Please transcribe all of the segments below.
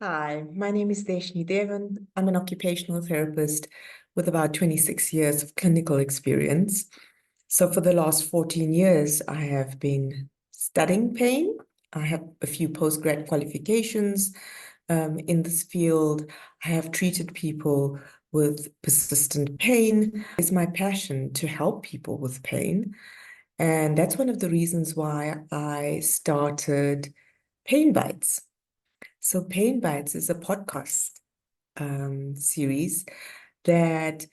Hi, my name is Deshni Devan. I'm an occupational therapist with about 26 years of clinical experience. So for the last 14 years, I have been studying pain. I have a few postgrad qualifications in this field. I have treated people with persistent pain. It's my passion to help people with pain. And that's one of the reasons why I started Pain Bites. So, Pain Bites is a podcast series that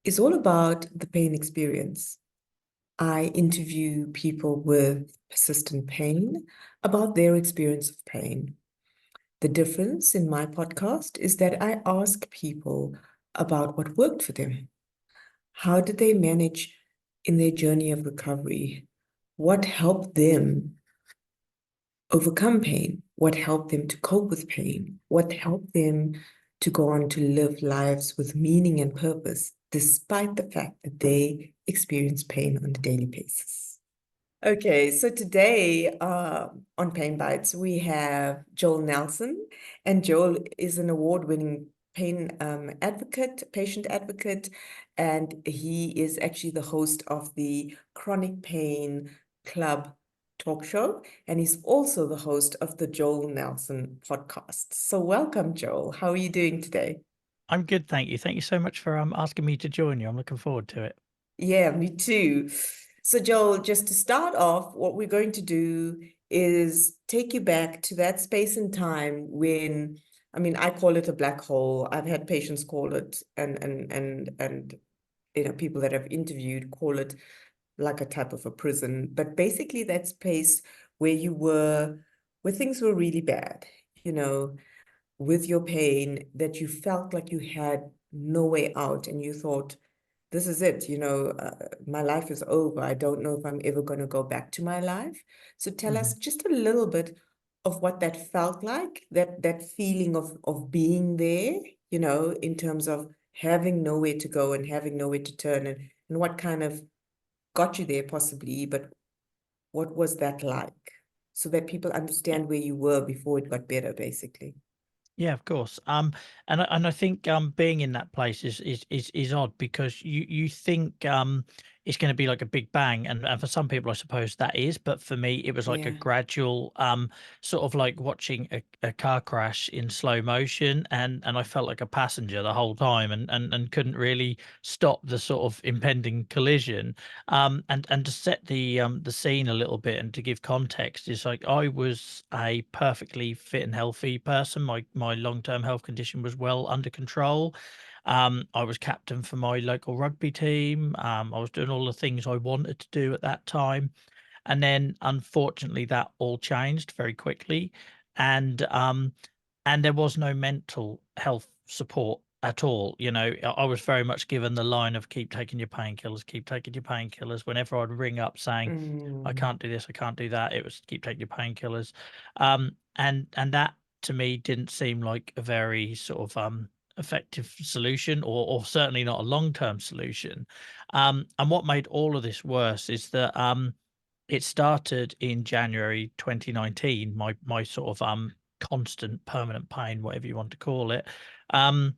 is all about the pain experience. I interview people with persistent pain about their experience of pain. The difference in my podcast is that I ask people about what worked for them. How did they manage in their journey of recovery? What helped them overcome pain, what helped them to cope with pain, what helped them to go on to live lives with meaning and purpose, despite the fact that they experience pain on a daily basis. Okay, so today on Pain Bites, we have Joel Nelson, and Joel is an award-winning pain advocate, patient advocate, and he is actually the host of the Chronic Pain Club talk show, and he's also the host of the Joel Nelson podcast. So welcome, Joel. How are you doing today? I'm good, thank you. Thank you so much for asking me to join you. I'm looking forward to it. Yeah, me too. So, Joel, just to start off, what we're going to do is take you back to that space and time when, I mean, I call it a black hole. I've had patients call it, and people that I've interviewed call it like a type of a prison. But basically, that space where you were, where things were really bad, you know, with your pain, that you felt like you had no way out, and you thought, this is it, my life is over. I don't know if I'm ever going to go back to my life. So tell us just a little bit of what that felt like, that feeling of being there, in terms of having nowhere to go and having nowhere to turn, and what kind of got you there possibly, but what was that like? So that people Yeah, understand where you were before it got better, basically. yeah, of course. And I think being in that place is odd because you think it's going to be like a big bang, and for some people, I suppose that is, but for me, it was like a Yeah. gradual sort of like watching a car crash in slow motion, and I felt like a passenger the whole time, and couldn't really stop the sort of impending collision. And to set the scene a little bit and to give context is like I was a perfectly fit and healthy person. My long-term health condition was well under control. I was captain for my local rugby team. I was doing all the things I wanted to do at that time. And then unfortunately that all changed very quickly. And and there was no mental health support at all. I was very much given the line of keep taking your painkillers, keep taking your painkillers. Whenever I'd ring up saying, I Mm. can't do this, I can't do that, it was keep taking your painkillers. And that to me didn't seem like a very sort of effective solution, or certainly not a long-term solution. And what made all of this worse is that it started in January 2019, my sort of constant permanent pain, whatever you want to call it. Um,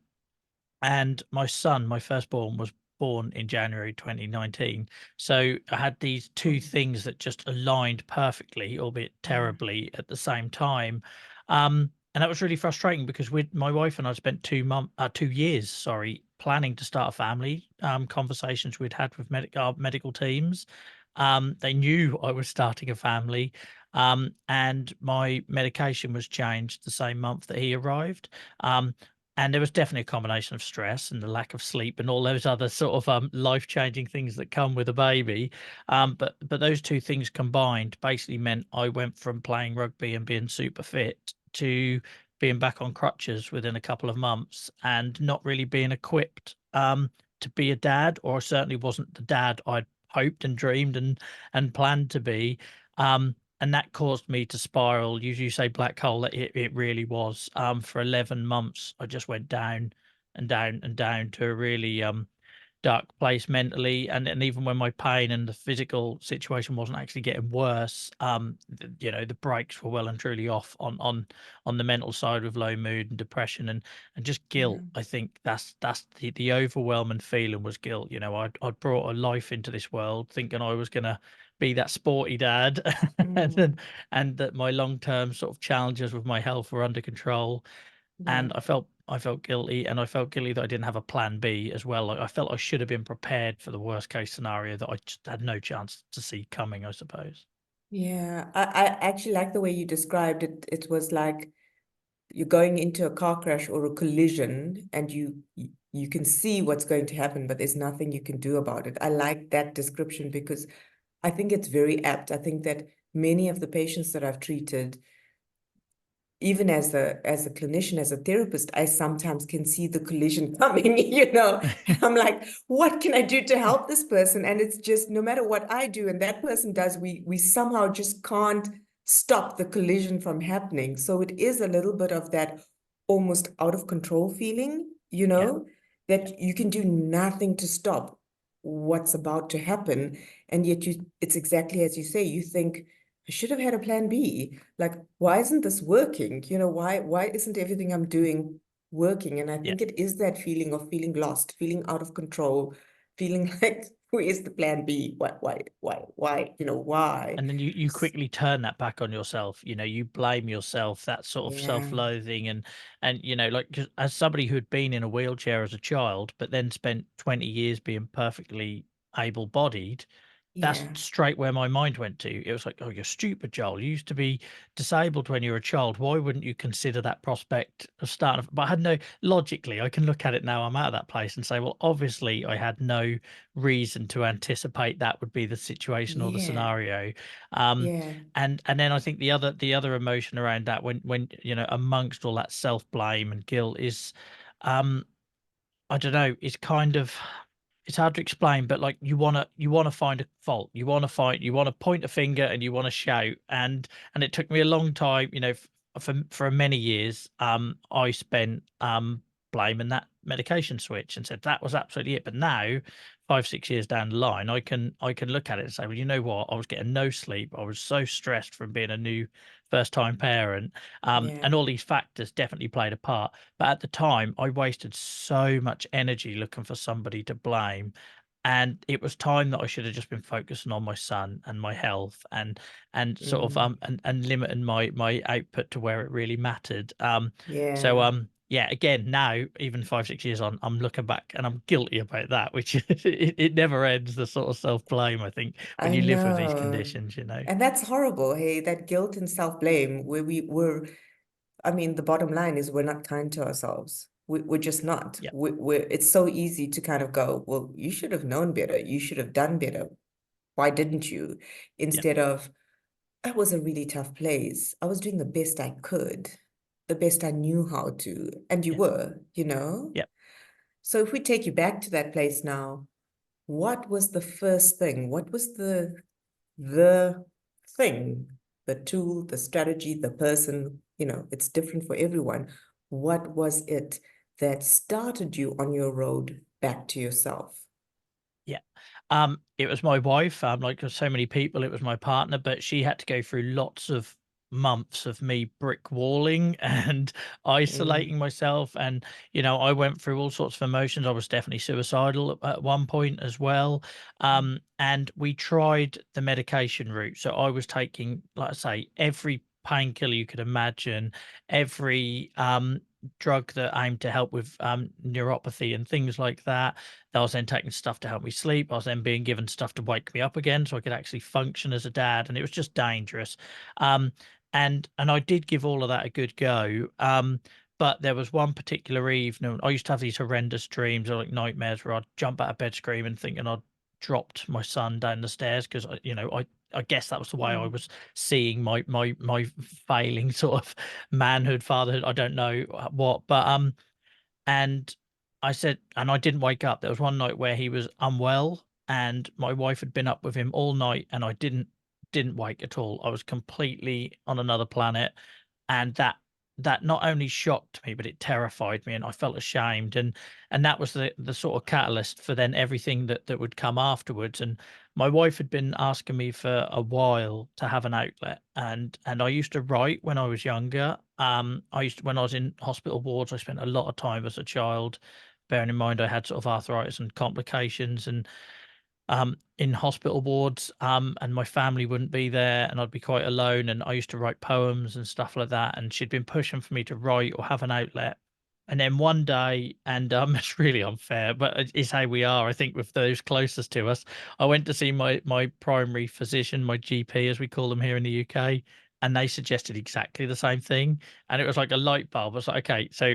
and my son, my firstborn, was born in January 2019. So I had these two Mm. things that just aligned perfectly, albeit Yeah. terribly, at the same time. And that was really frustrating because my wife and I spent 2 years, sorry, planning to start a family. Conversations we'd had with our medical teams. They knew I was starting a family. And my medication was changed the same month that he arrived. And there was definitely a combination of stress and the lack of sleep and all those other sort of life-changing things that come with a baby. But those two things combined basically meant I went from playing rugby and being super fit to being back on crutches within a couple of months and not really being equipped to be a dad, or certainly wasn't the dad I'd hoped and dreamed and planned to be. And that caused me to spiral. You say black hole, it really was. For 11 months, I just went down and down and down to a really dark place mentally, and even when my pain and the physical situation wasn't actually getting worse, the brakes were well and truly off on the mental side with low mood and depression and just Yeah. guilt. I think that's the overwhelming feeling was guilt. I'd brought a life into this world thinking I was gonna be that sporty dad, and then, Mm, and that my long-term sort of challenges with my health were under control, yeah. and I felt guilty, and I felt guilty that I didn't have a plan B as well. Like, I felt I should have been prepared for the worst case scenario that I just had no chance to see coming, I suppose. Yeah. I actually like the way you described it. It was like you're going into a car crash or a collision and you can see what's going to happen, but there's nothing you can do about it. I like that description because I think it's very apt. I think that many of the patients that I've treated, even as a clinician, as a therapist, I sometimes can see the collision coming, and I'm like, what can I do to help this person? And it's just no matter what I do and that person does, we somehow just can't stop the collision from happening. So it is a little bit of that almost out of control feeling, Yeah, that you can do nothing to stop what's about to happen. And yet it's exactly as you say, you think, I should have had a plan B. Like, why isn't this working? Why isn't everything I'm doing working? And I yeah. think it is that feeling of feeling lost, feeling out of control, feeling like, who is the plan B? Why? And then you quickly turn that back on yourself. You blame yourself, that sort of Yeah, self-loathing, and like, 'cause as somebody who'd been in a wheelchair as a child, but then spent 20 years being perfectly able-bodied, that's yeah, straight where my mind went to. It was like, "Oh, you're stupid, Joel. You used to be disabled when you were a child. Why wouldn't you consider that prospect of starting?" But I had no logically, I can look at it now. I'm out of that place and say, well, obviously, I had no reason to anticipate that would be the situation or the yeah, scenario. Um, yeah, and then I think the other emotion around that, when amongst all that self blame and guilt, is, um, I don't know, it's kind of, it's hard to explain, but like, you wanna find a fault. You wanna point a finger and you wanna shout. And it took me a long time, for many years, I spent blaming that medication switch and said that was absolutely it. But now, 5, 6 years down the line, I can look at it and say, well, you know what? I was getting no sleep. I was so stressed from being a new first time parent. yeah, And all these factors definitely played a part. But at the time, I wasted so much energy looking for somebody to blame. And it was time that I should have just been focusing on my son and my health, and sort of mm, and limiting my output to where it really mattered. So yeah. yeah, again, now, even 5, 6 years on, I'm looking back and I'm guilty about that, which it never ends, the sort of self-blame, I think, when I you live with these know. conditions. And that's horrible. Hey, that guilt and self-blame where I mean, the bottom line is we're not kind to ourselves. We're just not. Yeah, It's so easy to kind of go, well, you should have known better. You should have done better. Why didn't you? yeah, Instead of, that was a really tough place. I was doing the best I could, the best I knew how to. And you yeah, were. yeah, So if we take you back to that place now, what was the first thing? What was the thing, the tool, the strategy, the person, it's different for everyone. What was it that started you on your road back to yourself? yeah. It was my wife. Like so many people, it was my partner, but she had to go through lots of months of me brick walling and Mm, isolating myself. And, I went through all sorts of emotions. I was definitely suicidal at one point as well. And we tried the medication route. So I was taking, like I say, every painkiller you could imagine, every drug that aimed to help with neuropathy and things like that. I was then taking stuff to help me sleep. I was then being given stuff to wake me up again so I could actually function as a dad, and it was just dangerous. Um, and I did give all of that a good go. But there was one particular evening, I used to have these horrendous dreams or like nightmares where I'd jump out of bed screaming, thinking I'd dropped my son down the stairs because I guess that was the way I mm, was seeing my failing sort of manhood, fatherhood. I don't know what, but and I said, and I didn't wake up. There was one night where he was unwell, and my wife had been up with him all night, and I didn't wake at all. I was completely on another planet, and that that not only shocked me, but it terrified me, and I felt ashamed, and that was the sort of catalyst for then everything that would come afterwards. And my wife had been asking me for a while to have an outlet, and I used to write when I was younger. I used to, when I was in hospital wards, I spent a lot of time as a child, bearing in mind I had sort of arthritis and complications, and in hospital wards, and my family wouldn't be there, and I'd be quite alone. And I used to write poems and stuff like that. And she'd been pushing for me to write or have an outlet. And then one day, and it's really unfair, but it's how we are, I think, with those closest to us. I went to see my primary physician, my GP, as we call them here in the UK, and they suggested exactly the same thing. And it was like a light bulb. I was like, okay, so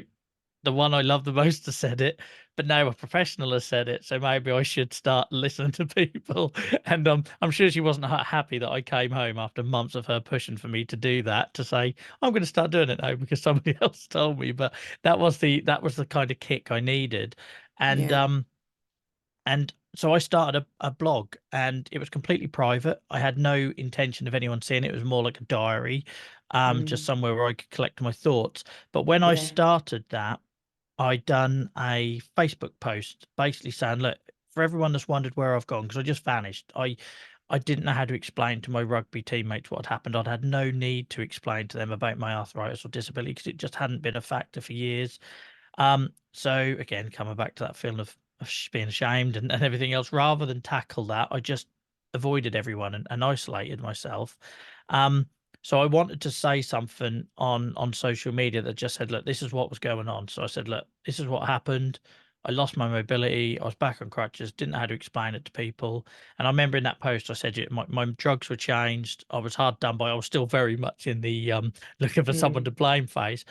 the one I love the most has said it, but now a professional has said it, so maybe I should start listening to people. And I'm sure she wasn't happy that I came home after months of her pushing for me to do that, to say I'm going to start doing it now because somebody else told me. But that was the kind of kick I needed, and Yeah. um and so I started a blog, and it was completely private. I had no intention of anyone seeing it. It was more like a diary, just Mm. somewhere where I could collect my thoughts. But when I Yeah. started that, I done a Facebook post basically saying, look, for everyone that's wondered where I've gone, because I just vanished. I didn't know how to explain to my rugby teammates what had happened. I'd had no need to explain to them about my arthritis or disability because it just hadn't been a factor for years. So again, coming back to that feeling of being ashamed and everything else, rather than tackle that, I just avoided everyone and isolated myself. Um, so I wanted to say something on social media that just said, look, this is what was going on. So I said, look, this is what happened. I lost my mobility. I was back on crutches, didn't know how to explain it to people. And I remember in that post, I said, my drugs were changed. I was hard done by. I was still very much in the looking for someone to Mm. blame phase.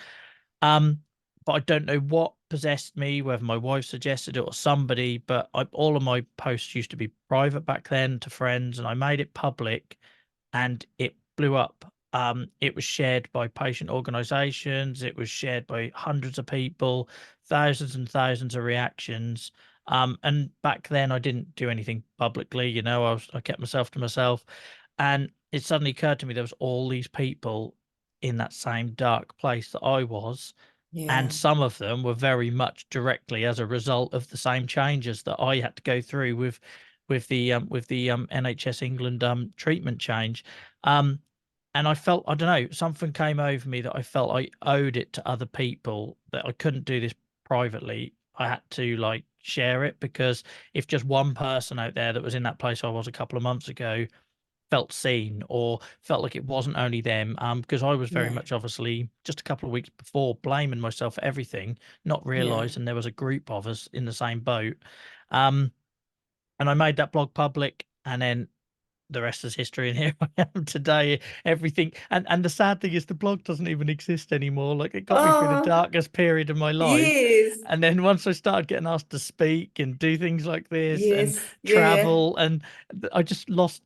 Um, but I don't know what possessed me, whether my wife suggested it or somebody, but all of my posts used to be private back then to friends, and I made it public and it blew up. It was shared by patient organizations, it was shared by hundreds of people, thousands and thousands of reactions. And back then I didn't do anything publicly, I kept myself to myself. And it suddenly occurred to me there was all these people in that same dark place that I was, and Yeah. some of them were very much directly as a result of the same changes that I had to go through with the NHS England treatment change. Um, and I felt, I don't know, something came over me that I felt I owed it to other people, that I couldn't do this privately. I had to like share it, because if just one person out there that was in that place I was a couple of months ago felt seen or felt like it wasn't only them, because I was very Yeah. much obviously just a couple of weeks before blaming myself for everything, not Yeah. realizing there was a group of us in the same boat. Um, and I made that blog public, and then the rest is history. And here I am today. Everything, and the sad thing is the blog doesn't even exist anymore. Like, it got me through the Oh, darkest period of my life. yes. And then once I started getting asked to speak and do things like this and Yes. Yeah. Yeah. travel, and I just lost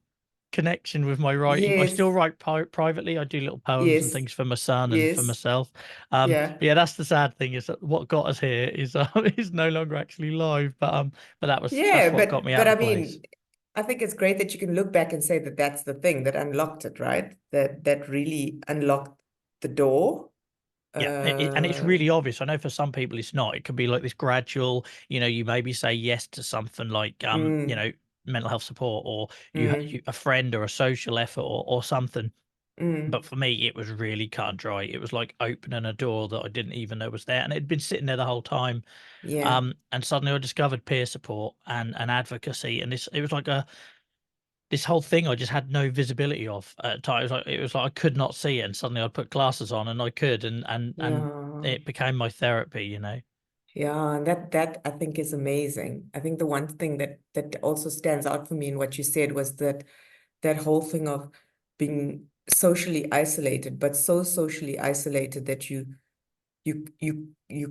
connection with my writing. I still Yes. write privately. I do little poems and Yes. things for my son and for Yes. myself. Yeah. But yeah, that's the sad thing, is that what got us here is is no longer actually live. But that's Yeah. what got me But out I of the place. mean, I think it's great that you can look back and say that that's the thing that unlocked it, right? That really unlocked the door. Yeah, and it's Uh, really obvious. I know for some people it's not. It could be like this gradual, you maybe say yes to something like mm, mental health support, or mm, a friend or a social effort, or something. But mm, for me, it was really cut and dry. It was like opening a door that I didn't even know was there, and it had been sitting there the whole time. yeah. And suddenly I discovered peer support and advocacy, and it was like this whole thing I just had no visibility of at times. It was like I could not see it, and suddenly I'd put glasses on and I could, and Yeah. it became my therapy. Yeah, and that I think is amazing. I think the one thing that also stands out for me in what you said was that whole thing of being socially isolated, but so socially isolated that you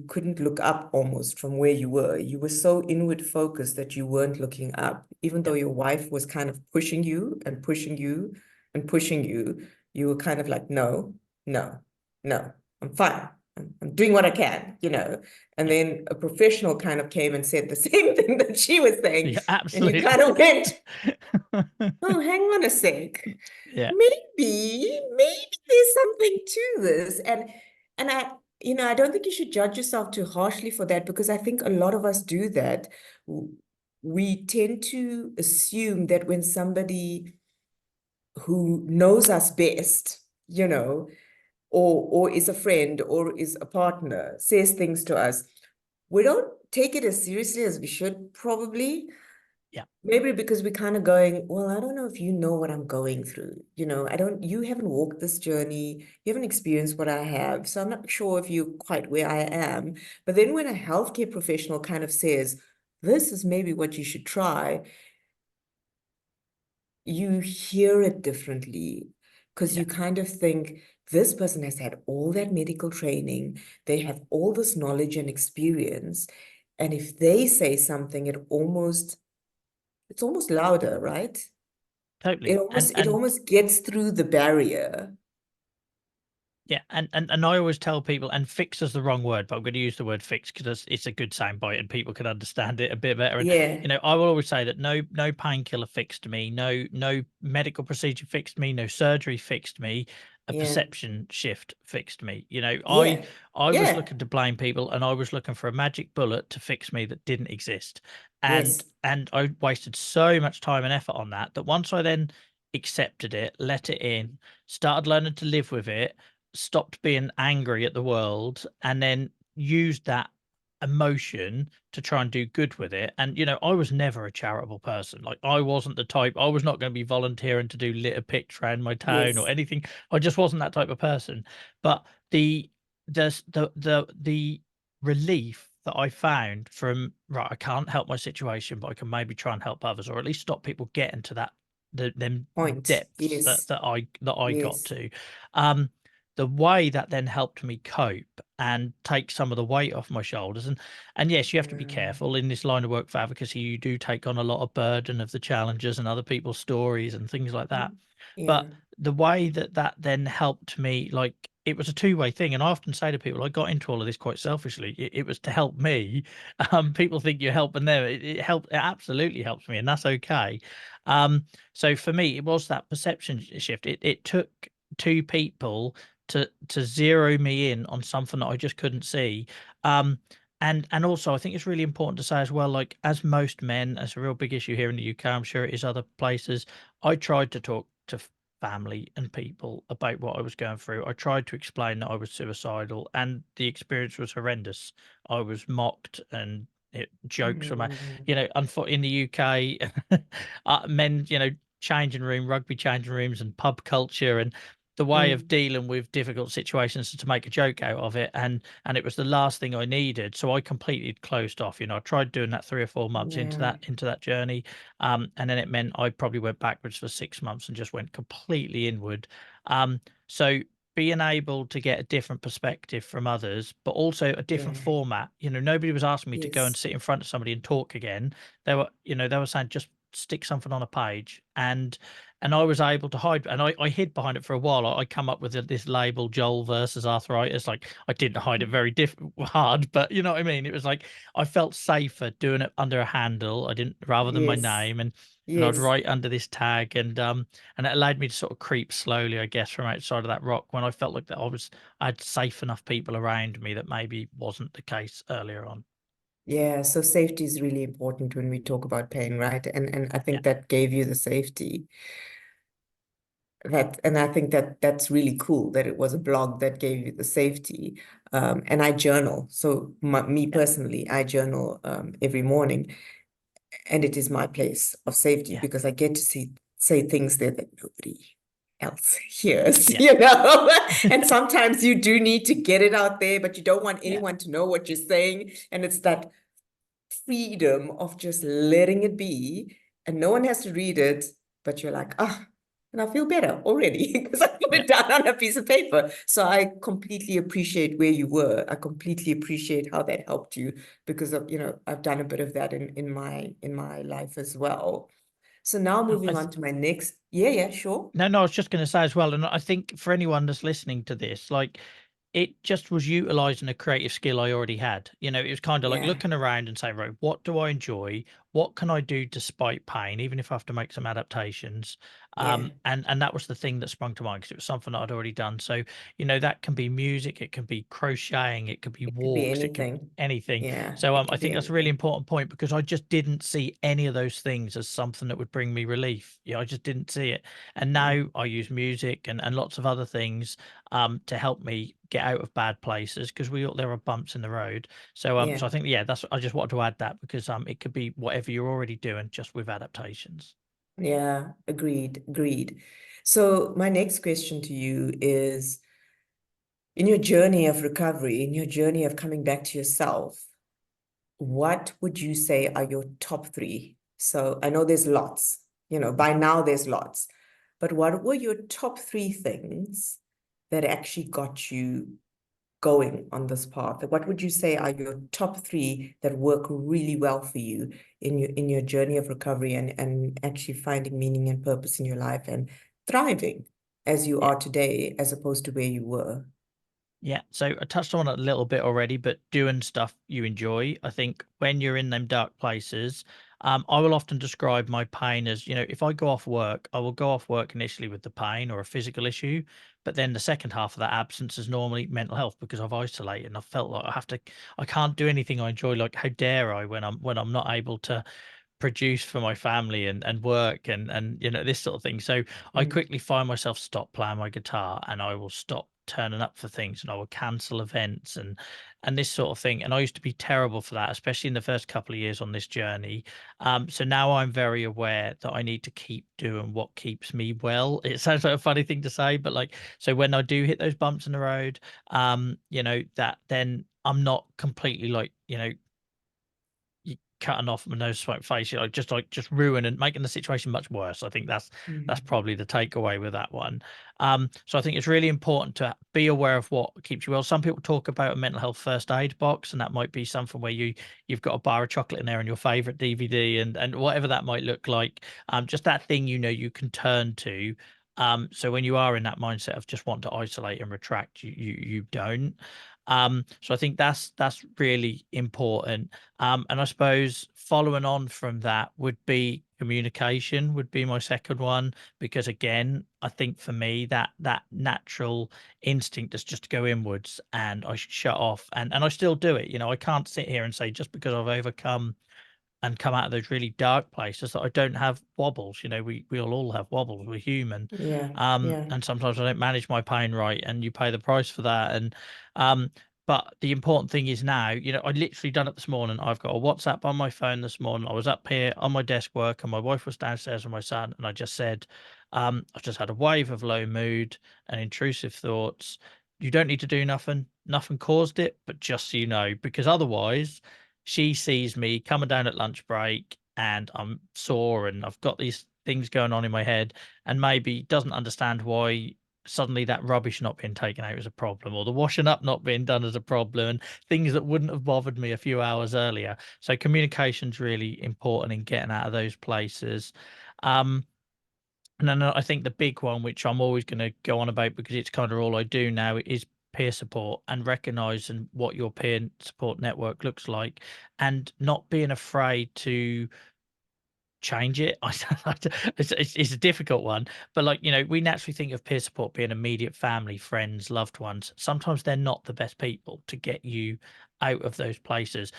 couldn't look up almost from where you were. You were so inward focused that you weren't looking up, even though Yep. your wife was kind of pushing you and pushing you and pushing you. You were kind of like, no, no, no, I'm fine. I'm doing what I can, you know. And Yep. then a professional kind of came and said the same thing that she was saying, Yeah, and you absolutely. kind of went, oh, hang on a sec. Yeah. Maybe there's something to this. And I don't think you should judge yourself too harshly for that, because I think a lot of us do that. We tend to assume that when somebody who knows us best, or is a friend or is a partner, says things to us, we don't take it as seriously as we should, probably. Yeah, Maybe because we're kind of going, well, I don't know if you know what I'm going through. You haven't walked this journey, you haven't experienced what I have. So I'm not sure if you're quite where I am. But then when a healthcare professional kind of says, this is maybe what you should try, you hear it differently, because yeah, you kind of think, this person has had all that medical training, they have all this knowledge and experience. And if they say something, it's almost louder, right? It totally. almost it almost gets through the barrier. Yeah, and I always tell people, and fix is the wrong word, but I'm going to use the word fix because it's a good soundbite and people can understand it a bit better. And Yeah, I will always say that no painkiller fixed me, no medical procedure fixed me, no surgery fixed me, a yeah, perception shift fixed me. yeah, I was yeah, looking to blame people, and I was looking for a magic bullet to fix me that didn't exist, and yes, and I wasted so much time and effort on that once I then accepted it, let it in, started learning to live with it, stopped being angry at the world, and then used that emotion to try and do good with it. And I was never a charitable person. Like, I wasn't the type. I was not going to be volunteering to do litter picks around my town or yes, anything. I just wasn't that type of person. But the relief that I found from, right, I can't help my situation, but I can maybe try and help others, or at least stop people getting to them point, depths yes, that I got yes, to. um the way that then helped me cope and take some of the weight off my shoulders. And yes, you have to be mm, careful in this line of work for advocacy. You do take on a lot of burden of the challenges and other people's stories and things like that. yeah, But the way that then helped me, like, it was a two-way thing. And I often say to people, I got into all of this quite selfishly. It was to help me. People think you're helping them. It helped. It absolutely helps me, and that's okay. So for me, it was that perception shift. It took two people to zero me in on something that I just couldn't see. And also I think it's really important to say as well, like, as most men, as a real big issue here in the UK, I'm sure it is other places, I tried to talk to family and people about what I was going through. I tried to explain that I was suicidal, and the experience was horrendous. I was mocked and jokes from mm, in the UK, men, changing room, rugby changing rooms, and pub culture, and the way of mm, dealing with difficult situations is to make a joke out of it. And it was the last thing I needed. So I completely closed off. I tried doing that 3 or 4 months into yeah, that journey. And then it meant I probably went backwards for 6 months and just went completely inward. So being able to get a different perspective from others, but also a different yeah, format. Nobody was asking me to go and yes, sit in front of somebody and talk again. They were saying, just stick something on a page. And I was able to hide, and I hid behind it for a while. I come up with this label, Joel versus arthritis. Like, I didn't hide it very hard, but you know what I mean? It was like, I felt safer doing it under a handle. I didn't, rather than my yes, name, and I'd yes. write under this tag, and it allowed me to sort of creep slowly, I guess, from outside of that rock, when I felt like that I had safe enough people around me that maybe wasn't the case earlier on. Yeah, so safety is really important when we talk about pain, right? And I Yeah, think that gave you the safety. And I think that that's really cool that it was a blog that gave you the safety. And I journal. So me yeah, personally, I journal every morning, and it is my place of safety, yeah, because I get to say things there that nobody else hears, yeah, And sometimes you do need to get it out there, but you don't want yeah, anyone to know what you're saying. And it's that freedom of just letting it be, and no one has to read it, but you're like, ah, and I feel better already because I put yeah. it down on a piece of paper. So I completely appreciate where you were. I completely appreciate how that helped you, because I've done a bit of that in my life as well. So now And moving on to my next, yeah, sure. No, I was just going to say as well, and I think for anyone that's listening to this, like, it just was utilizing a creative skill I already had. It was kind of like Yeah, looking around and saying, right, what do I enjoy? what can I do despite pain, even if I have to make some adaptations? Yeah. And that was the thing that sprung to mind because it was something that I'd already done. So, that can be music, it can be crocheting, it could be It could be walks, it could be anything. anything. Yeah. So It I could be think that's a really anything. important point because I just didn't see any of those things as something that would bring me relief. Yeah, I just didn't see it. And now Mm. I use music and lots of other things to help me get out of bad places because there are bumps in the road. So Yeah. I think yeah, that's I just wanted to add that because it could be whatever you're already doing just with adaptations. Yeah. Agreed. Agreed. So my next question to you is, in your journey of recovery, in your journey of coming back to yourself, what would you say are your top three? So I know there's lots, by now there's lots, but what were your top three things that actually got you going on this path? Like, what would you say are your top three that work really well for you in your journey of recovery and actually finding meaning and purpose in your life and thriving as you Yeah. are today, as opposed to where you were? Yeah, so I touched on it a little bit already, but doing stuff you enjoy. I think when you're in them dark places, I will often describe my pain as, if I go off work, I will go off work initially with the pain or a physical issue, but then the second half of that absence is normally mental health because I've isolated and I felt like I can't do anything I enjoy. Like, how dare I when I'm not able to produce for my family and work and this sort of thing. So I Mm. quickly find myself stop playing my guitar and I will stop turning up for things and I will cancel events and this sort of thing. And I used to be terrible for that, especially in the first couple of years on this journey. So now I'm very aware that I need to keep doing what keeps me well. It sounds like a funny thing to say, but like, so when I do hit those bumps in the road, that then I'm not completely like, you cutting off my nose, smoke face, just ruin and making the situation much worse. I think that's Mm. probably the takeaway with that one. So I think it's really important to be aware of what keeps you well. Some people talk about a mental health first aid box, and that might be something where you've got a bar of chocolate in there and your favorite DVD and whatever that might look like. Just that thing you can turn to. So when you are in that mindset of just want to isolate and retract, you don't. So I think that's really important. And I suppose following on from that would be communication would be my second one, because again, I think for me that natural instinct is just to go inwards and I should shut off and I still do it. I can't sit here and say just because I've overcome and come out of those really dark places that I don't have wobbles. We'll all have wobbles. We're human. Yeah. Yeah. And sometimes I don't manage my pain right, and you pay the price for that. And um, but the important thing is now, I literally done it this morning. I've got a WhatsApp on my phone this morning. I was up here on my desk work, and my wife was downstairs with my son, and I just said, I've just had a wave of low mood and intrusive thoughts. You don't need to do nothing. Nothing caused it, but just so you know, because otherwise she sees me coming down at lunch break and I'm sore and I've got these things going on in my head and maybe doesn't understand why suddenly that rubbish not being taken out is a problem or the washing up not being done is a problem and things that wouldn't have bothered me a few hours earlier. So communication's really important in getting out of those places. Um, and then I think the big one, which I'm always going to go on about because it's kind of all I do now, is peer support and recognizing what your peer support network looks like and not being afraid to change it. It's a difficult one, but like, we naturally think of peer support being immediate family, friends, loved ones. Sometimes they're not the best people to get you out of those places.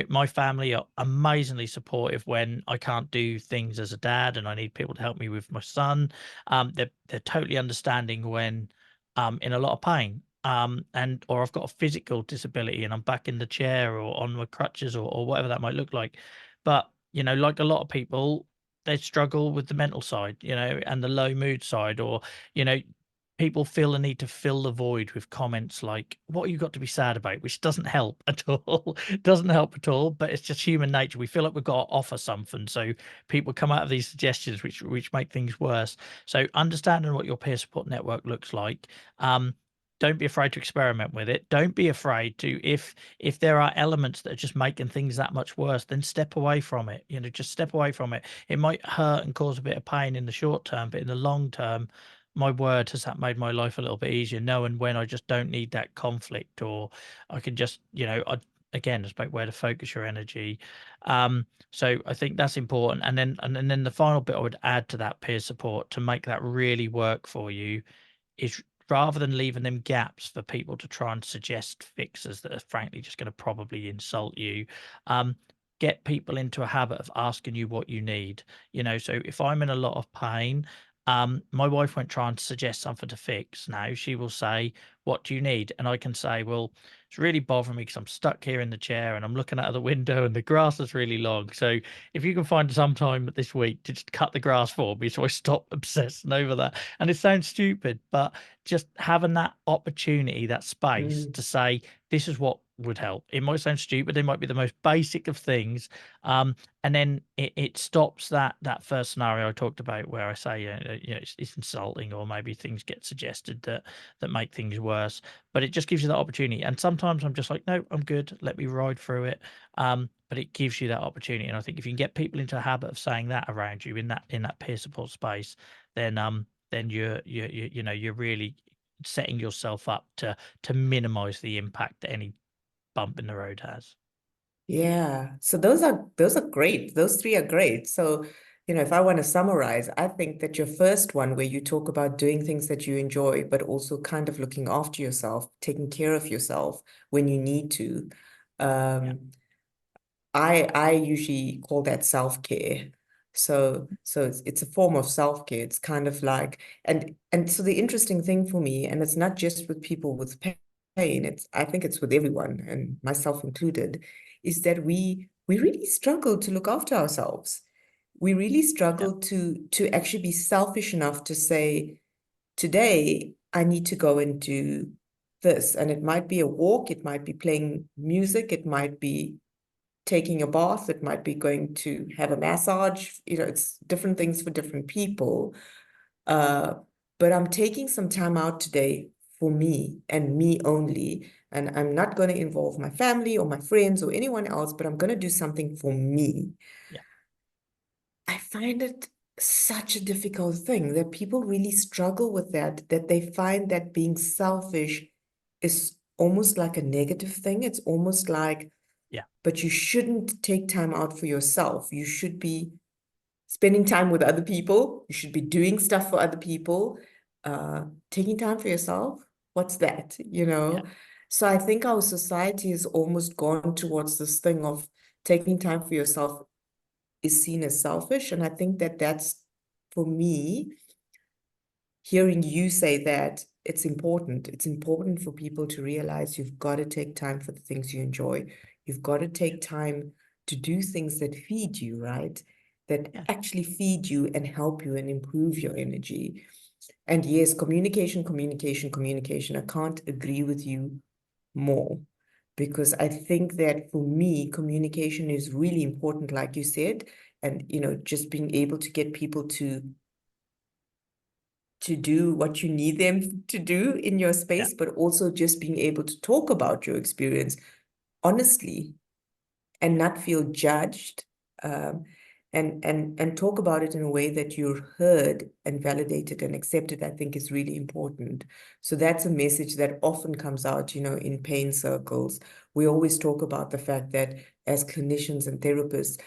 My family are amazingly supportive when I can't do things as a dad and I need people to help me with my son. They're totally understanding when I'm in a lot of pain. And or I've got a physical disability and I'm back in the chair or on my crutches or whatever that might look like. But like a lot of people, they struggle with the mental side, and the low mood side, or, you know, people feel the need to fill the void with comments like, what you got to be sad about, which doesn't help at all. Doesn't help at all, but it's just human nature. We feel like we've got to offer something. So people come out of these suggestions which make things worse. So understanding what your peer support network looks like. Don't be afraid to experiment with it. Don't be afraid to if there are elements that are just making things that much worse, then step away from it. Just step away from it. It might hurt and cause a bit of pain in the short term, but in the long term, my word, has that made my life a little bit easier knowing when I just don't need that conflict or I can just, again, it's about where to focus your energy. So I think that's important. And then the final bit I would add to that peer support to make that really work for you is, rather than leaving them gaps for people to try and suggest fixes that are frankly just going to probably insult you, um, get people into a habit of asking you what you need. So if I'm in a lot of pain, my wife won't try and suggest something to fix. Now she will say, "What do you need?" And I can say, "Well, it's really bothering me because I'm stuck here in the chair and I'm looking out of the window and the grass is really long. So if you can find some time this week to just cut the grass for me so I stop obsessing over that." And it sounds stupid, but just having that opportunity, that space Mm. to say, this is what would help. It might sound stupid. It might be the most basic of things. And then it stops that first scenario I talked about where I say, it's insulting, or maybe things get suggested that make things worse. But it just gives you that opportunity. And sometimes I'm just like, no, I'm good. Let me ride through it. But it gives you that opportunity. And I think if you can get people into a habit of saying that around you in that peer support space, then you're really setting yourself up to minimize the impact that any bump in the road has. Yeah, so those are great. Those three are great. So, if I want to summarize, I think that your first one, where you talk about doing things that you enjoy, but also kind of looking after yourself, taking care of yourself when you need to. Yeah, I usually call that self-care. So it's a form of self-care. It's kind of like, and so the interesting thing for me, and it's not just with people with pain, I think it's with everyone, and myself included, is that we really struggle to look after ourselves. We really yeah, struggle to actually be selfish enough to say, today I need to go and do this. And it might be a walk, it might be playing music, it might be taking a bath, it might be going to have a massage. It's different things for different people. Uh, but I'm taking some time out today for me and me only. And I'm not going to involve my family or my friends or anyone else, but I'm going to do something for me. yeah, I find it such a difficult thing that people really struggle with that they find that being selfish is almost like a negative thing. It's almost like, yeah, but you shouldn't take time out for yourself. You should be spending time with other people. You should be doing stuff for other people. Taking time for yourself, what's that? yeah, So I think our society has almost gone towards this thing of taking time for yourself is seen as selfish. And I think that that's, for me, hearing you say that it's important. It's important for people to realize you've got to take time for the things you enjoy. You've got to take time to do things that feed you, right? That yeah, actually feed you and help you and improve your energy. And yes, communication, communication, communication. I can't agree with you more, because I think that for me, communication is really important, like you said, and just being able to get people to do what you need them to do in your yeah, space, but also just being able to talk about your experience honestly and not feel judged, um, and talk about it in a way that you're heard and validated and accepted, I think is really important. So that's a message that often comes out, in pain circles. We always talk about the fact that as clinicians and therapists,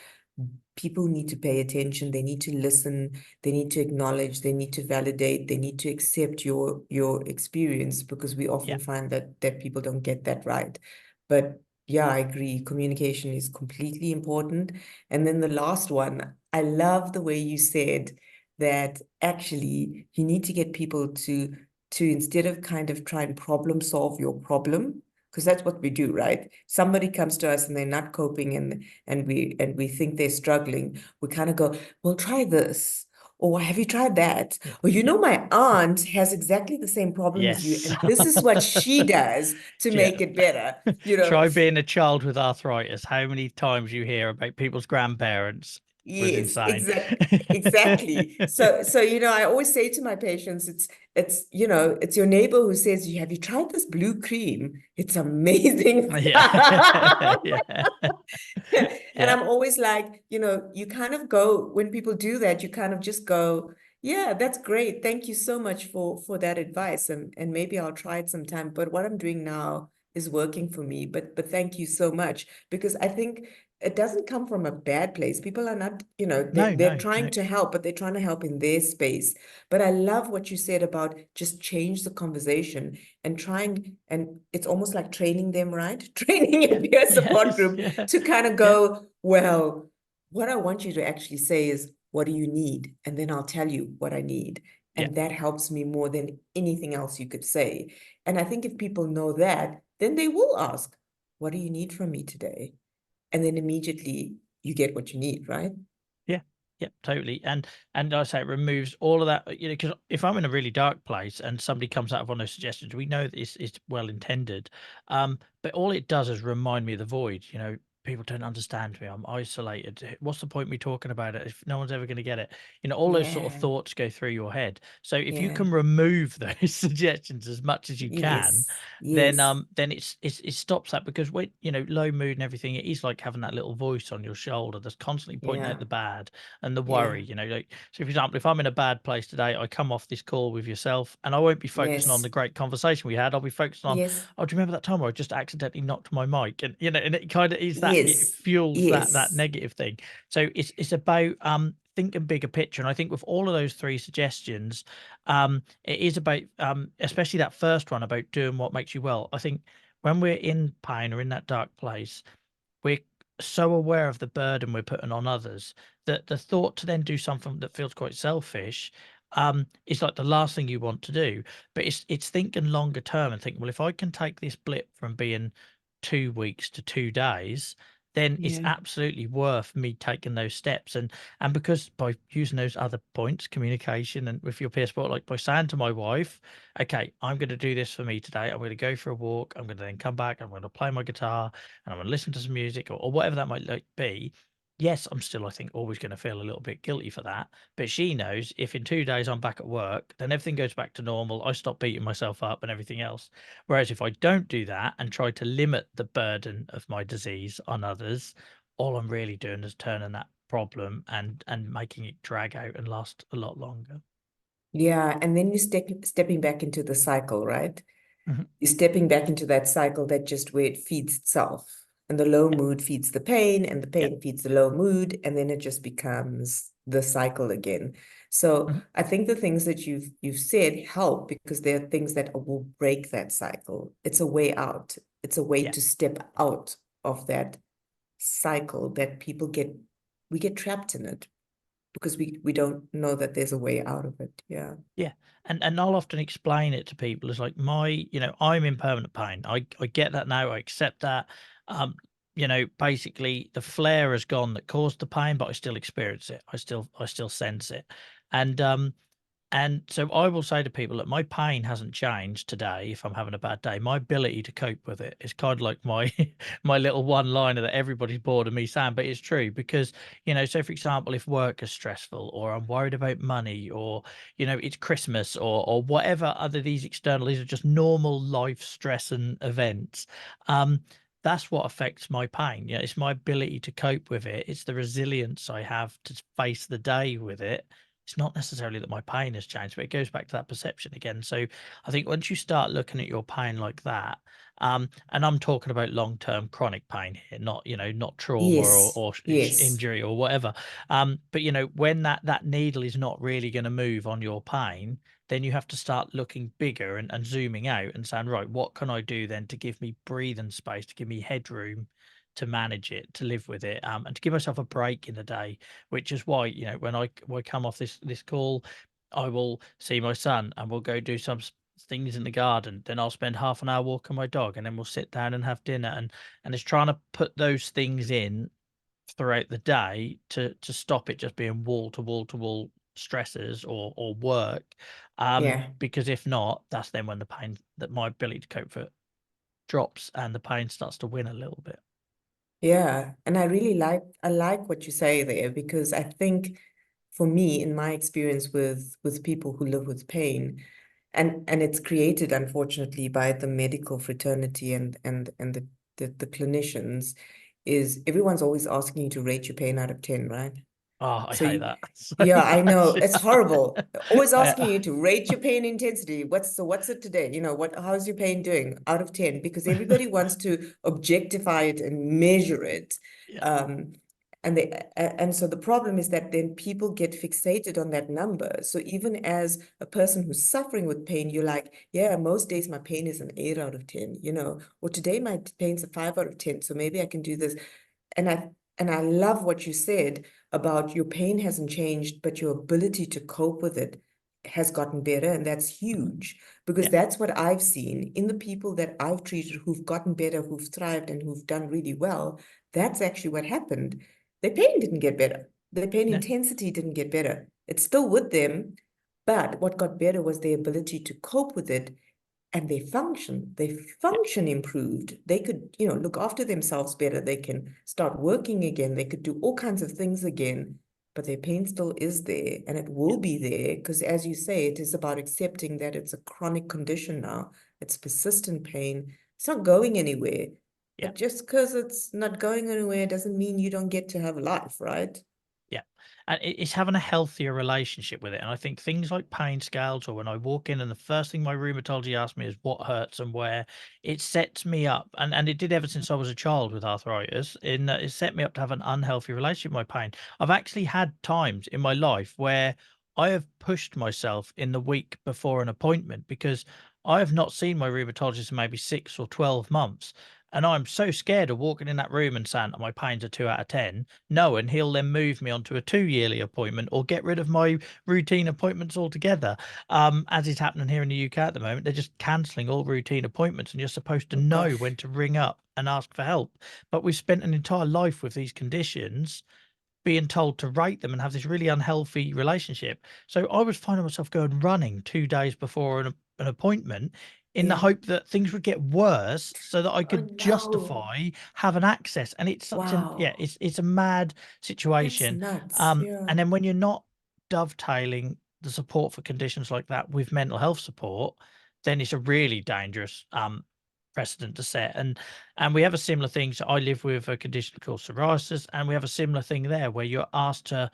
people need to pay attention, they need to listen, they need to acknowledge, they need to validate, they need to accept your experience, because we yeah, often find that people don't get that right. But yeah, I agree. Communication is completely important. And then the last one, I love the way you said that actually you need to get people to instead of kind of try and problem solve your problem, because that's what we do, right? Somebody comes to us and they're not coping, and we think they're struggling. We kind of go, well, try this. Or have you tried that? yeah, Or yeah. my aunt has exactly the same problem as you, Yes. and this is what she does to Yeah. make it better. You know, Try being a child with arthritis. How many times you hear about people's grandparents was Yes, insane. exactly. So I always say to my patients, it's your neighbor who says, "You have you tried this blue cream? It's amazing." Yeah. Yeah. And Yeah. I'm always like, you kind of go, when people do that, you kind of just go, "Yeah, that's great. Thank you so much for that advice, and maybe I'll try it sometime." But what I'm doing now is working for me. But thank you so much, because I think it doesn't come from a bad place. People are not, No, they're no, trying no. to help, but they're trying to help in their space. But I love what you said about just change the conversation and trying, and it's almost like training them, right? Training a Yeah, peer support yes, group yeah, to kind of yeah, go, well, what I want you to actually say is, what do you need? And then I'll tell you what I need. yeah, And that helps me more than anything else you could say. And I think if people know that, then they will ask, what do you need from me today? And then immediately you get what you need, right? yeah, yeah, totally. And I say it removes all of that, because if I'm in a really dark place and somebody comes out of one of those suggestions, we know that it's well intended. But all it does is remind me of the void. People don't understand me. I'm isolated. What's the point me talking about it if no one's ever going to get it? All those sort of Yeah, thoughts go through your head. So if you yeah, can remove those suggestions as much as you can, yes, then yes, it stops that, because when low mood and everything, it is like having that little voice on your shoulder that's constantly pointing yeah, out the bad and the yeah, worry. Like, so for example, if I'm in a bad place today, I come off this call with yourself and I won't be focusing on yes, the great conversation we had. I'll be focused on, yes, oh, do you remember that time where I just accidentally knocked my mic? And and it kind of is that, it yes, fuels that yes, negative thing. So it's about thinking bigger picture. And I think with all of those three suggestions, it is about especially that first one about doing what makes you well. I think when we're in pain or in that dark place, we're so aware of the burden we're putting on others that the thought to then do something that feels quite selfish is like the last thing you want to do. But it's thinking longer term and thinking, well, if I can take this blip from being 2 weeks to 2 days, then it's yeah, absolutely worth me taking those steps. And because by using those other points, communication and with your peer support, like by saying to my wife, okay, I'm going to do this for me today. I'm going to go for a walk. I'm going to then come back. I'm going to play my guitar and I'm going to listen to some music, or whatever that might like be. Yes, I'm still, I think, always going to feel a little bit guilty for that. But she knows if in 2 days I'm back at work, then everything goes back to normal. I stop beating myself up and everything else. Whereas if I don't do that and try to limit the burden of my disease on others, all I'm really doing is turning that problem and making it drag out and last a lot longer. yeah. And then you stepping back into the cycle, right? Mhm. You're stepping back into that cycle that just where it feeds itself. And the low Yeah, mood feeds the pain, and the yeah, pain feeds the low mood, and then it just becomes the cycle again. So mhm, I think the things that you've said help, because they're things that will break that cycle. It's a way out. It's a way yeah. to step out of that cycle that we get trapped in it because we don't know that there's a way out of it. Yeah. Yeah, and I'll often explain it to people as like I'm in permanent pain. I get that now. I accept that. Basically the flare has gone that caused the pain, but I still experience it. I still sense it, and and so I will say to people that my pain hasn't changed today. If I'm having a bad day, my ability to cope with it is kind of like my my little one liner that everybody's bored of me saying, but it's true because So for example, if work is stressful, or I'm worried about money, or it's Christmas, or whatever other these external, these are just normal life stress and events. Um, that's what affects my pain. It's my ability to cope with it. It's the resilience I have to face the day with it. It's not necessarily that my pain has changed, but it goes back to that perception again. So I think once you start looking at your pain like that, and I'm talking about long-term chronic pain here, not trauma or, Yes. or Yes. injury or whatever. But when that needle is not really going to move on your pain, then you have to start looking bigger and zooming out and saying, right, what can I do then to give me breathing space, to give me headroom to manage it, to live with it, and to give myself a break in the day, which is why when I come off this call, I will see my son and we'll go do some things in the garden. Then I'll spend half an hour walking my dog, and then we'll sit down and have dinner. And it's trying to put those things in throughout the day to stop it just being wall to wall to wall stresses or work. Yeah. Because if not, that's then when the pain, that my ability to cope with it drops and the pain starts to win a little bit. Yeah. And I like what you say there, because I think for me, in my experience with people who live with pain, and it's created unfortunately by the medical fraternity and the clinicians, is everyone's always asking you to rate your pain out of 10, right? Oh, I So hate you, that so yeah, I know much. it's horrible. Always asking I, you to rate your pain intensity. What's it today? You know, how's your pain doing out of 10? Because everybody wants to objectify it and measure it. yeah, Um, and so the problem is that then people get fixated on that number. So even as a person who's suffering with pain, you're like, yeah, most days my pain is an 8 out of 10, you know, or today my pain's a 5 out of 10, so maybe I can do this. And I love what you said about your pain hasn't changed, but your ability to cope with it has gotten better. And that's huge because yeah, that's what I've seen in the people that I've treated who've gotten better, who've thrived, and who've done really well. That's actually what happened. Their pain didn't get better. Their pain yeah, intensity didn't get better. It's still with them, but what got better was their ability to cope with it and their yeah, function improved. They could, you know, look after themselves better. They can start working again. They could do all kinds of things again, but their pain still is there and it yeah, will be there because, as you say, it is about accepting that it's a chronic condition now. It's persistent pain. It's not going anywhere. yeah. But just because it's not going anywhere doesn't mean you don't get to have life, right? Yeah. And it's having a healthier relationship with it. And I think things like pain scales, or when I walk in and the first thing my rheumatology asks me is what hurts and where, it sets me up. And it did ever since I was a child with arthritis, in that it set me up to have an unhealthy relationship with my pain. I've actually had times in my life where I have pushed myself in the week before an appointment because I have not seen my rheumatologist in maybe 6 or 12 months. And I'm so scared of walking in that room and saying, "Oh, my pain's a 2 out of 10." No, and he'll then move me onto a 2 yearly appointment or get rid of my routine appointments altogether. As is happening here in the UK at the moment, they're just cancelling all routine appointments, and you're supposed to Oh know when gosh. to ring up and ask for help. But we've spent an entire life with these conditions being told to rate them and have this really unhealthy relationship. So I was finding myself going running 2 days before an appointment in the Yeah. hope that things would get worse so that I Oh could no. justify having access. And it's such an, yeah, Wow. it's a mad That's situation. nuts. Yeah. And then when you're not dovetailing the support for conditions like that with mental health support, then it's a really dangerous precedent to set. And we have a similar thing. So I live with a condition called psoriasis, and we have a similar thing there where you're asked to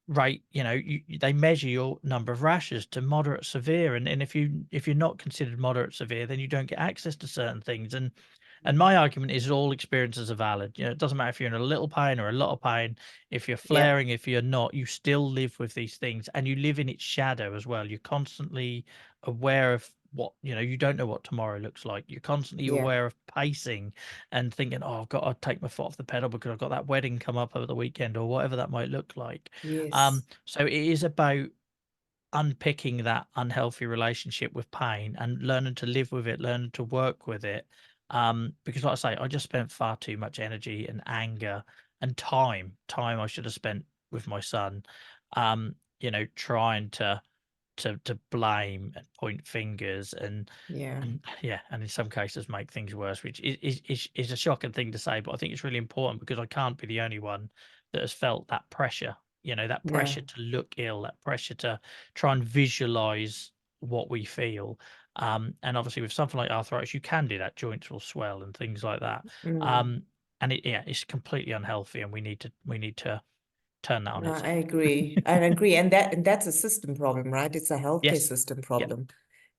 rate, they measure your number of rashes to moderate severe. And if you're not considered moderate severe, then you don't get access to certain things. And my argument is all experiences are valid. It doesn't matter if you're in a little pain or a lot of pain, if you're Yeah. flaring, if you're not, you still live with these things and you live in its shadow as well. You're constantly aware of what, you don't know what tomorrow looks like. You're constantly Yeah. aware of pacing and thinking, oh, I've got to take my foot off the pedal because I've got that wedding come up over the weekend or whatever that might look like. Yes. So it is about unpicking that unhealthy relationship with pain and learning to live with it, learning to work with it. Because like I say, I just spent far too much energy and anger and time I should have spent with my son, trying to blame and point fingers Yeah. and yeah, and in some cases make things worse, which is a shocking thing to say, but I think it's really important because I can't be the only one that has felt that pressure, that pressure No. to look ill, that pressure to try and visualize what we feel. And obviously with something like arthritis, you can do that, joints will swell and things like that. Mm. Um, and it's completely unhealthy, and we need to turn that on No, its I head. agree. I agree. And that's a system problem, right? It's a healthcare Yes. system Yeah. problem.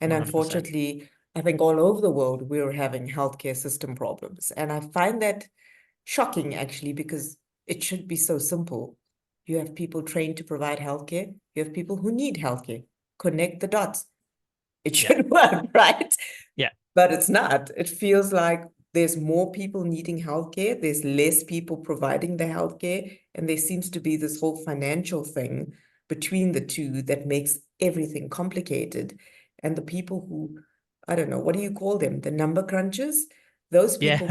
And 100%. unfortunately, I think all over the world, we're having healthcare system problems. And I find that shocking, actually, because it should be so simple. You have people trained to provide healthcare. You have people who need healthcare. Connect the dots. It Yeah. should work, right? Yeah. But it's not. It feels like there's more people needing healthcare, there's less people providing the healthcare, and there seems to be this whole financial thing between the two that makes everything complicated. And the people who, I don't know, what do you call them? The number crunchers? Those Yeah. people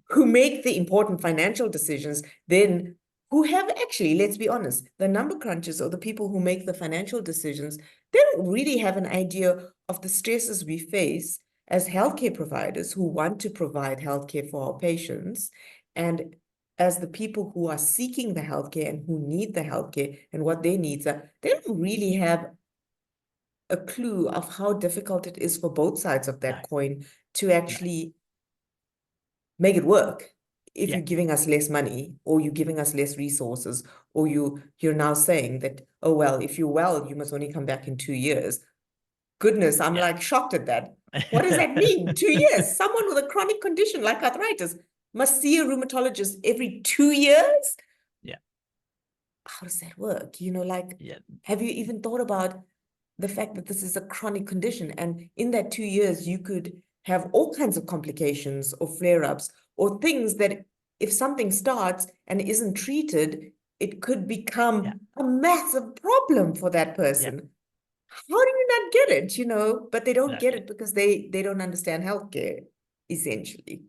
who make the important financial decisions, then who have actually, let's be honest, the number crunchers or the people who make the financial decisions, they don't really have an idea of the stresses we face as healthcare providers who want to provide healthcare for our patients, and as the people who are seeking the healthcare and who need the healthcare and what their needs are, they don't really have a clue of how difficult it is for both sides of No, that coin to no. actually make it work. if Yeah. you're giving us less money or you're giving us less resources, or you're now saying that, oh, well, if you're well, you must only come back in 2 years. Goodness, I'm Yeah. like shocked at that. What does that mean? 2 years? Someone with a chronic condition like arthritis must see a rheumatologist every 2 years? Yeah. How does that work? You know, like, Yeah. have you even thought about the fact that this is a chronic condition? And in that 2 years, you could have all kinds of complications or flare-ups or things that if something starts and isn't treated, it could Yeah. become a massive problem for that Yeah. person. How do you not get it? But they don't No, get it because they don't understand healthcare, essentially.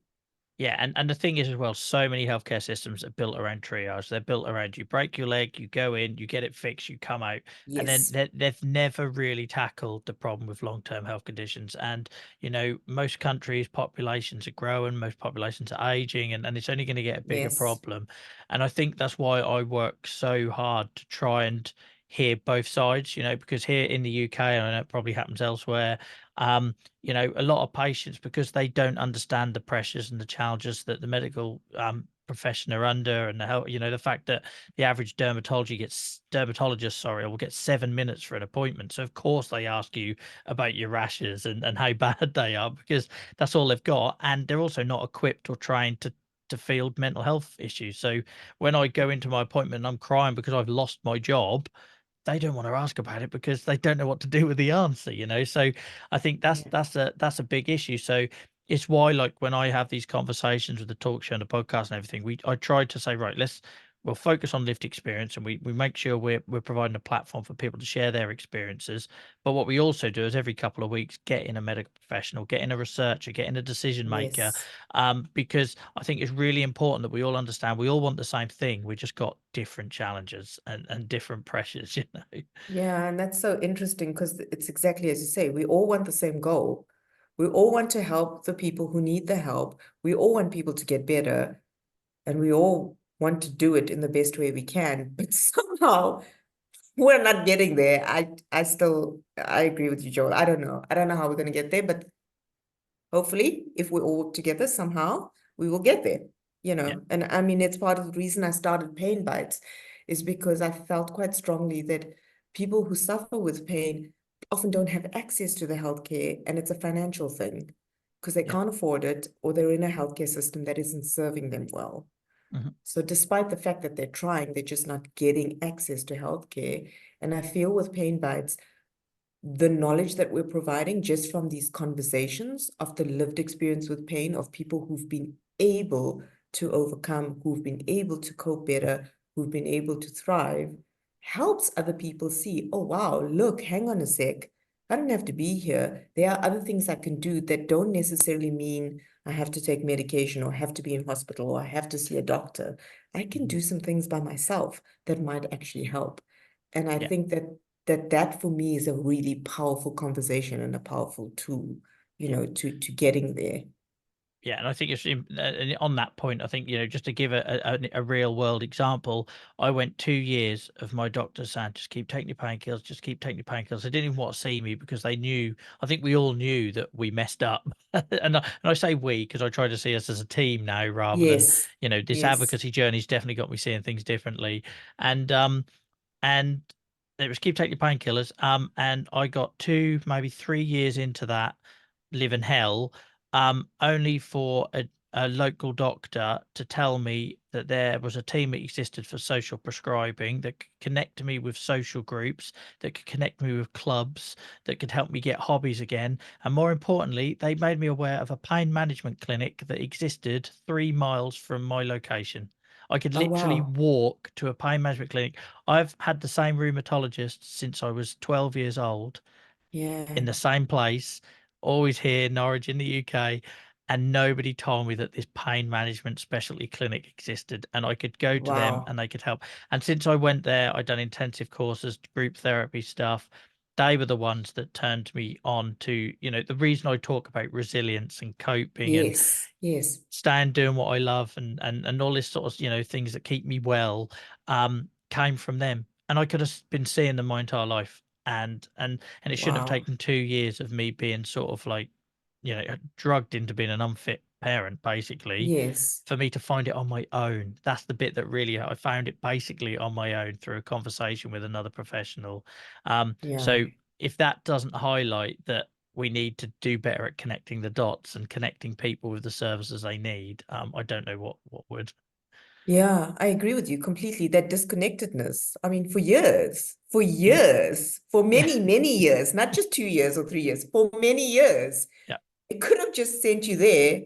yeah, and the thing is as well, so many healthcare systems are built around triage. They're built around you break your leg, you go in, you get it fixed, you come out, and then Yes, they've never really tackled the problem with long-term health conditions. And most countries' populations are growing, most populations are aging, and it's only going to get a bigger yes, problem. And I think that's why I work so hard to try and hear both sides. Because here in the UK, and I know it probably happens elsewhere. A lot of patients, because they don't understand the pressures and the challenges that the medical profession are under, and the health, the fact that the average dermatologist, sorry, will get 7 minutes for an appointment. So of course they ask you about your rashes and how bad they are, because that's all they've got, and they're also not equipped or trained to field mental health issues. So when I go into my appointment and I'm crying because I've lost my job, they don't want to ask about it because they don't know what to do with the answer. So I think that's yeah, that's a big issue. So it's why, like, when I have these conversations with the talk show and the podcast and everything, I try to say, right, we'll focus on lived experience, and we make sure we're providing a platform for people to share their experiences. But what we also do is every couple of weeks get in a medical professional, get in a researcher, get in a decision maker, yes. because I think it's really important that we all understand we all want the same thing. We just got different challenges and different pressures. Yeah, and that's so interesting because it's exactly as you say, we all want the same goal. We all want to help the people who need the help. We all want people to get better, and we all want to do it in the best way we can. But somehow we're not getting there. I agree with you, Joel. I don't know. I don't know how we're going to get there, but hopefully, if we're all together somehow, we will get there, Yeah. And I mean, it's part of the reason I started Pain Bites is because I felt quite strongly that people who suffer with pain often don't have access to the healthcare, and it's a financial thing because they Yeah. can't afford it, or they're in a healthcare system that isn't serving them well. Mhm. So despite the fact that they're trying, they're just not getting access to healthcare. And I feel with Pain Bites, the knowledge that we're providing just from these conversations of the lived experience with pain of people who've been able to overcome, who've been able to cope better, who've been able to thrive, helps other people see, oh, wow, look, hang on a sec. I don't have to be here. There are other things I can do that don't necessarily mean I have to take medication or have to be in hospital or I have to see a doctor. I can Mhm. do some things by myself that might actually help. And I Yeah. think that for me is a really powerful conversation and a powerful tool, Yeah. to getting there. Yeah, and I think and on that point, I think, just to give a real world example, I went 2 years of my doctor saying, just keep taking your painkillers, just keep taking your painkillers. They didn't even want to see me because they knew, I think we all knew that we messed up. And I say we because I try to see us as a team now rather than, Yes, this yes. advocacy journey's definitely got me seeing things differently. And it was keep taking your painkillers. And I got 2, maybe 3 years into that living hell, only for a local doctor to tell me that there was a team that existed for social prescribing that could connect me with social groups, that could connect me with clubs, that could help me get hobbies again. And more importantly, they made me aware of a pain management clinic that existed 3 miles from my location. I could Oh, literally wow. walk to a pain management clinic. I've had the same rheumatologist since I was 12 years old, Yeah. in the same place, always here, Norwich in the UK, and nobody told me that this pain management specialty clinic existed, and I could go to them Wow. and they could help. And since I went there, I'd done intensive courses, group therapy stuff. They were the ones that turned me on to, the reason I talk about resilience and coping and Yes, yes. staying doing what I love and all this sort of, things that keep me well, came from them. And I could have been seeing them my entire life. And it shouldn't have Wow. taken 2 years of me being sort of like, drugged into being an unfit parent, basically, Yes. for me to find it on my own. That's the bit that really I found it basically on my own through a conversation with another professional. Yeah. So if that doesn't highlight that we need to do better at connecting the dots and connecting people with the services they need, I don't know what would. Yeah, I agree with you completely. That disconnectedness, I mean, for Mm. years, for Yeah, many, many years, not just 2 years or 3 years, for many years, yeah, it could have just sent you there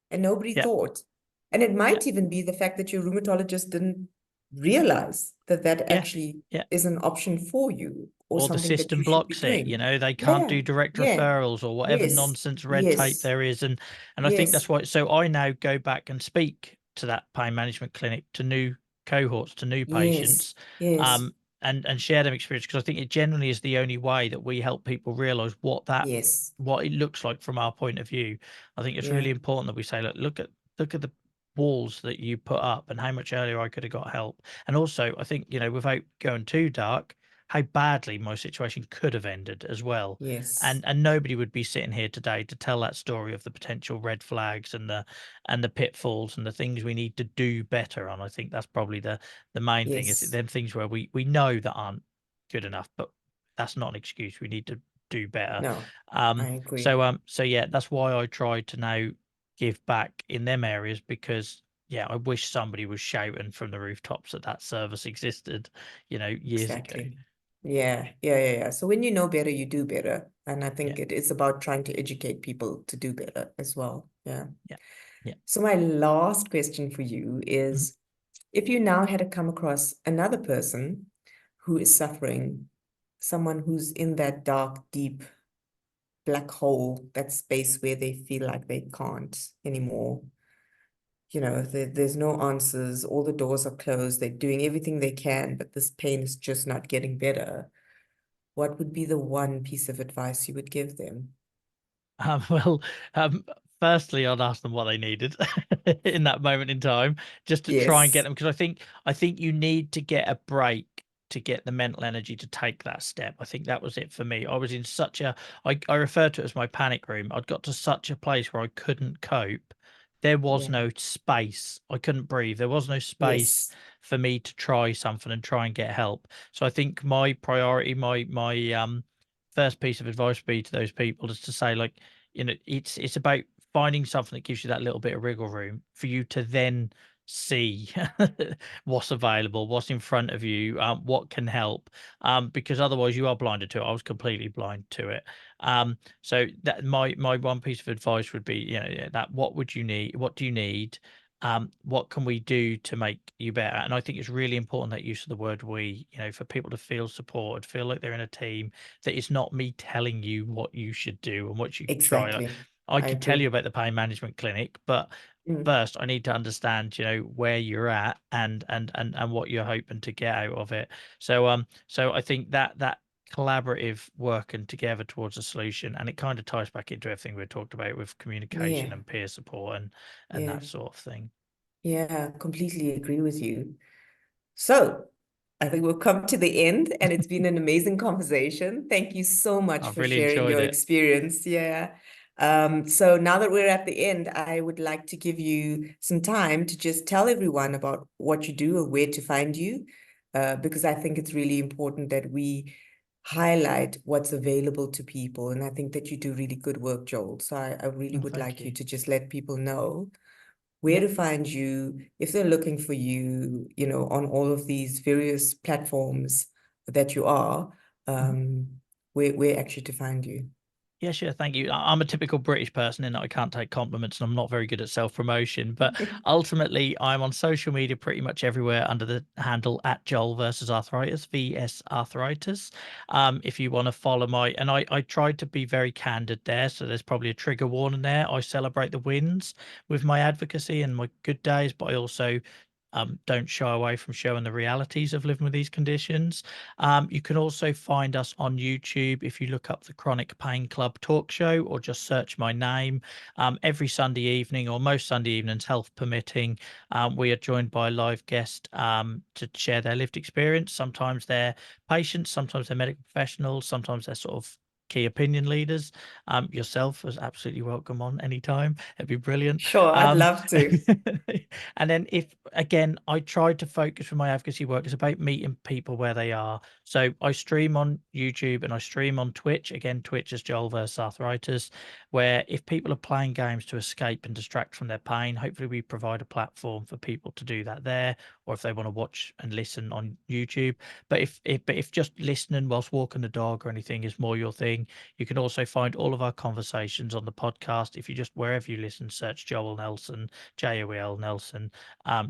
and nobody yeah, thought. And it yeah, might even be the fact that your rheumatologist didn't realize that that yeah, actually yeah. is an option for you or Or the something that you system should be blocks it, doing. they can't Yeah, do direct yeah, referrals or whatever yes, nonsense red tape yes, there is. And I think yes, that's why. So I now go back and speak to that pain management clinic, to new cohorts, to new yes, patients, yes, um, and share them experience, because I think it generally is the only way that we help people realize yes, what it looks like from our point of view. I think it's yeah, really important that we say, look at the walls that you put up and how much earlier I could have got help. And also, I think, without going too dark, how badly my situation could have ended as well. yes, And nobody would be sitting here today to tell that story of the potential red flags and the pitfalls and the things we need to do better on. I think that's probably the main thing, is yes. them things where we know that aren't good enough, but that's not an excuse. We need to do better. No, I Um, agree. so yeah, that's why I try to now give back in them areas, because yeah, I wish somebody was shouting from the rooftops that that service existed, years ago. Exactly. Yeah, yeah, yeah, yeah. So when you know better, you do better. And I Yeah, think it is about trying to educate people to do better as well. Yeah. yeah, yeah. So my last question for you Mhm. is, if you now had to come across another person who is suffering, someone who's in that dark, deep black hole, that space where they feel like they can't anymore, there's no answers, all the doors are closed, they're doing everything they can, but this pain is just not getting better. What would be the one piece of advice you would give them? Well, firstly, I'd ask them what they needed in that moment in time, just to try and get Yes, them. Because I think you need to get a break to get the mental energy to take that step. I think that was it for me. I was in I refer to it as my panic room. I'd got to such a place where I couldn't cope. There was yeah, no space. I couldn't breathe. There was no space yes, for me to try something and try and get help. So I think my priority, my first piece of advice would be to those people is to say, like, it's about finding something that gives you that little bit of wriggle room for you to then see what's available, what's in front of you, what can help, because otherwise you are blinded to it. I was completely blind to it. So that my one piece of advice would be, yeah, that what would you need? What do you need? What can we do to make you better? And I think it's really important, that use of the word we, for people to feel supported, feel like they're in a team, that it's not me telling you what you should do and what you could try. Like, exactly. I I could tell you agree. about the pain management clinic, but Mm, first I need to understand, where you're at and what you're hoping to get out of it. So I think that collaborative working together towards a solution, and it kind of ties back into everything we talked about with communication yeah, and peer support and yeah, that sort of thing. yeah, completely agree with you. So I think we've come to the end, and it's been an amazing conversation. Thank you so much I've for really sharing enjoyed your it. experience. Yeah. So now that we're at the end, I would like to give you some time to just tell everyone about what you do or where to find you, because I think it's really important that we highlight what's available to people. And I think that you do really good work, Joel. So I really Oh, would thank like you you. to just let people know where Yeah. to find you if they're looking for you, on all of these various platforms that you are, Mhm. where actually to find you. Yeah, sure. Thank you. I'm a typical British person in that I can't take compliments and I'm not very good at self promotion. But ultimately, I'm on social media pretty much everywhere under the handle at Joel versus Arthritis, VS Arthritis. If you want to follow and I tried to be very candid there. So there's probably a trigger warning there. I celebrate the wins with my advocacy and my good days, but I also don't shy away from showing the realities of living with these conditions. You can also find us on YouTube if you look up the Chronic Pain Club talk show or just search my name. Every Sunday evening, or most Sunday evenings, health permitting, we are joined by a live guest to share their lived experience. Sometimes they're patients, sometimes they're medical professionals, sometimes they're sort of key opinion leaders. Yourself is absolutely welcome on anytime. It'd be brilliant. Sure, I'd love to. And then if, again, I tried to focus with my advocacy work, it's about meeting people where they are. So I stream on YouTube and I stream on Twitch. Again, Twitch is Joel versus Arthritis, where if people are playing games to escape and distract from their pain, hopefully we provide a platform for people to do that there, or if they want to watch and listen on YouTube. But if just listening whilst walking the dog or anything is more your thing, you can also find all of our conversations on the podcast. If you just, wherever you listen, search Joel Nelson, Joel Nelson,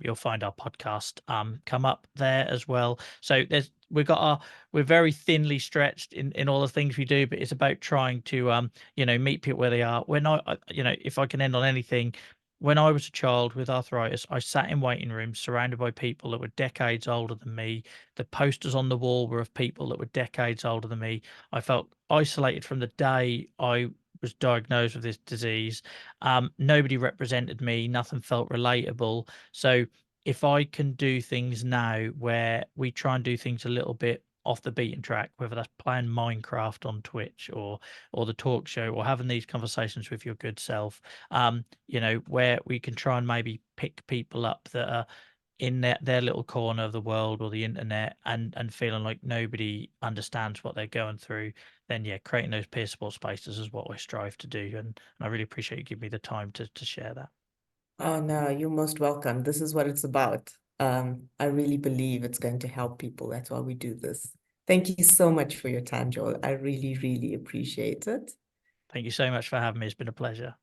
you'll find our podcast come up there as well. So we're very thinly stretched in all the things we do, but it's about trying to meet people where they are. When if I can end on anything, when I was a child with arthritis, I sat in waiting rooms surrounded by people that were decades older than me. The posters on the wall were of people that were decades older than me. I felt isolated from the day I was diagnosed with this disease. Nobody represented me. Nothing felt relatable. So if I can do things now where we try and do things a little bit off the beaten track, whether that's playing Minecraft on Twitch or the talk show or having these conversations with your good self, where we can try and maybe pick people up that are in their little corner of the world or the internet and feeling like nobody understands what they're going through, then yeah, creating those peer support spaces is what I strive to do. And I really appreciate you giving me the time to share that. Oh no, you're most welcome. This is what it's about. I really believe it's going to help people. That's why we do this. Thank you so much for your time, Joel. I really, really appreciate it. Thank you so much for having me. It's been a pleasure.